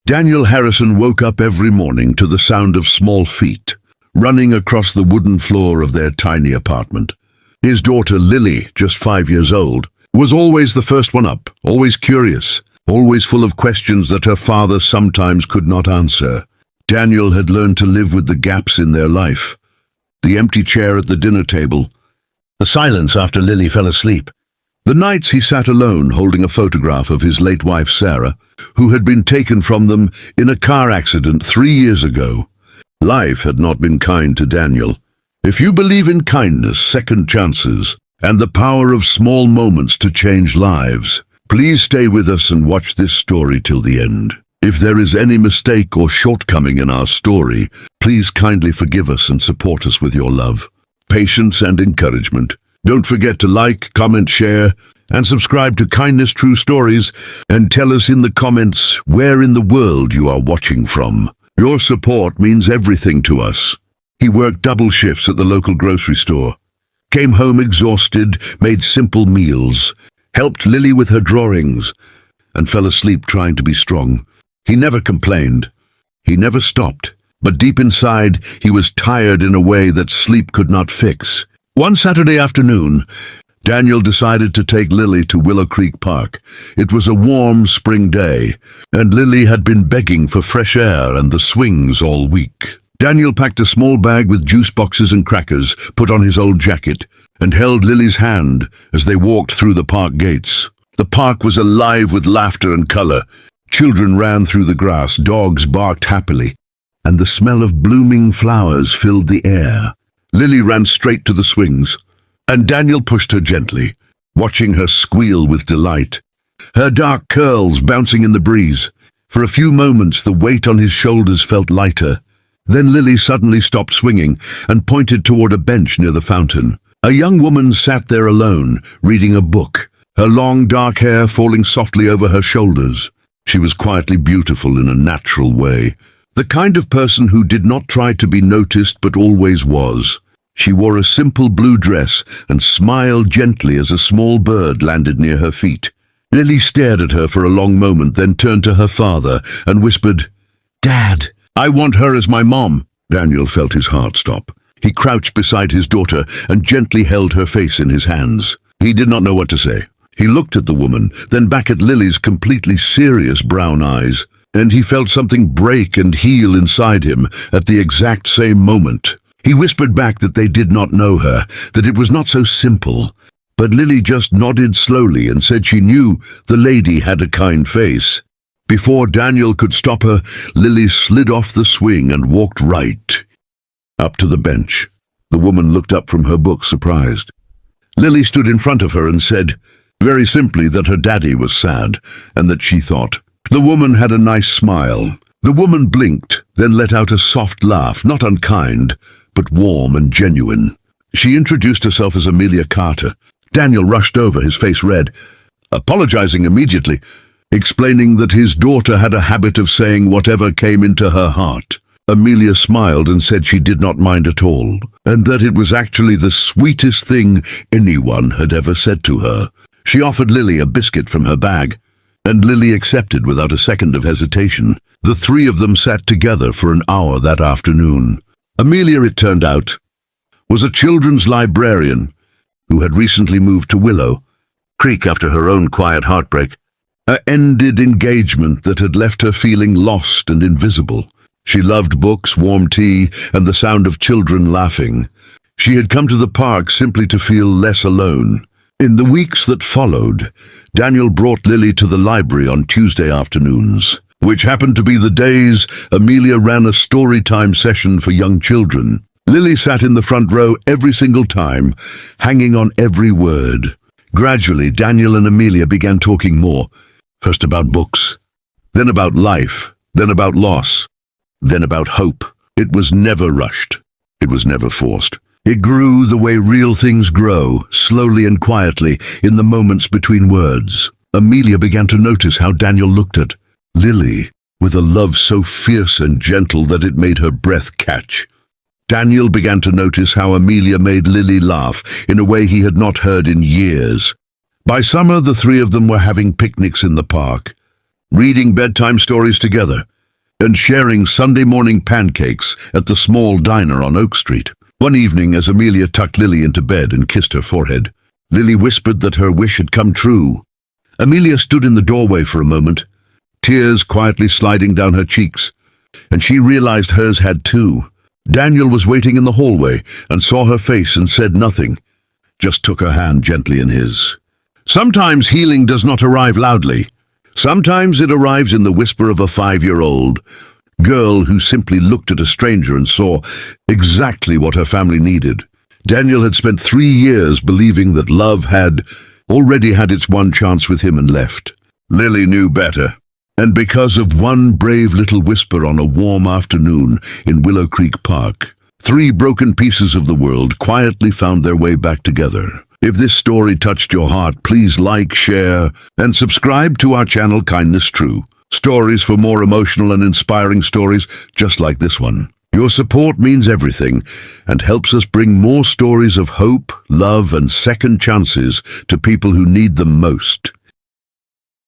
Daniel Harrison woke up every morning to the sound of small feet running across the wooden floor of their tiny apartment. His daughter Lily, just 5 years old, was always the first one up, always curious, always full of questions that her father sometimes could not answer. Daniel had learned to live with the gaps in their life. The empty chair at the dinner table, the silence after Lily fell asleep, the nights he sat alone holding a photograph of his late wife Sarah, who had been taken from them in a car accident 3 years ago. Life had not been kind to Daniel. If you believe in kindness, second chances, and the power of small moments to change lives, please stay with us and watch this story till the end. If there is any mistake or shortcoming in our story, please kindly forgive us and support us with your love, patience and encouragement. Don't forget to like, comment, share, and subscribe to Kindness True Stories, and tell us in the comments where in the world you are watching from. Your support means everything to us. He worked double shifts at the local grocery store, came home exhausted, made simple meals, helped Lily with her drawings, and fell asleep trying to be strong. He never complained. He never stopped. But deep inside, he was tired in a way that sleep could not fix. One Saturday afternoon, Daniel decided to take Lily to Willow Creek Park. It was a warm spring day, and Lily had been begging for fresh air and the swings all week. Daniel packed a small bag with juice boxes and crackers, put on his old jacket, and held Lily's hand as they walked through the park gates. The park was alive with laughter and color. Children ran through the grass, dogs barked happily, and the smell of blooming flowers filled the air. Lily ran straight to the swings, and Daniel pushed her gently, watching her squeal with delight, her dark curls bouncing in the breeze. For a few moments the weight on his shoulders felt lighter. Then Lily suddenly stopped swinging and pointed toward a bench near the fountain. A young woman sat there alone, reading a book, her long dark hair falling softly over her shoulders. She was quietly beautiful in a natural way, the kind of person who did not try to be noticed but always was. She wore a simple blue dress and smiled gently as a small bird landed near her feet. Lily stared at her for a long moment, then turned to her father and whispered, "Dad, I want her as my mom." Daniel felt his heart stop. He crouched beside his daughter and gently held her face in his hands. He did not know what to say. He looked at the woman, then back at Lily's completely serious brown eyes, and he felt something break and heal inside him at the exact same moment. He whispered back that they did not know her, that it was not so simple. But Lily just nodded slowly and said she knew the lady had a kind face. Before Daniel could stop her, Lily slid off the swing and walked right up to the bench. The woman looked up from her book, surprised. Lily stood in front of her and said, very simply, that her daddy was sad, and that she thought. The woman had a nice smile. The woman blinked, then let out a soft laugh, not unkind, but warm and genuine. She introduced herself as Amelia Carter. Daniel rushed over, his face red, apologizing immediately, explaining that his daughter had a habit of saying whatever came into her heart. Amelia smiled and said she did not mind at all, and that it was actually the sweetest thing anyone had ever said to her. She offered Lily a biscuit from her bag, and Lily accepted without a second of hesitation. The three of them sat together for an hour that afternoon. Amelia, it turned out, was a children's librarian who had recently moved to Willow Creek after her own quiet heartbreak, an ended engagement that had left her feeling lost and invisible. She loved books, warm tea, and the sound of children laughing. She had come to the park simply to feel less alone. In the weeks that followed, Daniel brought Lily to the library on Tuesday afternoons, which happened to be the days Amelia ran a story time session for young children. Lily sat in the front row every single time, hanging on every word. Gradually, Daniel and Amelia began talking more, first about books, then about life, then about loss, then about hope. It was never rushed. It was never forced. It grew the way real things grow, slowly and quietly, in the moments between words. Amelia began to notice how Daniel looked at Lily with a love so fierce and gentle that it made her breath catch. Daniel began to notice how Amelia made Lily laugh in a way he had not heard in years. By summer, the three of them were having picnics in the park, reading bedtime stories together, and sharing Sunday morning pancakes at the small diner on Oak Street. One evening, as Amelia tucked Lily into bed and kissed her forehead, Lily whispered that her wish had come true. Amelia stood in the doorway for a moment, tears quietly sliding down her cheeks, and she realized hers had too. Daniel was waiting in the hallway and saw her face and said nothing, just took her hand gently in his. Sometimes healing does not arrive loudly. Sometimes it arrives in the whisper of a 5-year-old girl who simply looked at a stranger and saw exactly what her family needed. Daniel had spent 3 years believing that love had already had its one chance with him and left. Lily knew better, and because of one brave little whisper on a warm afternoon in Willow Creek Park, 3 broken pieces of the world quietly found their way back together. If this story touched your heart, please like, share, and subscribe to our channel Kindness True. Stories for more emotional and inspiring stories just like this one. Your support means everything and helps us bring more stories of hope, love, and second chances to people who need them most.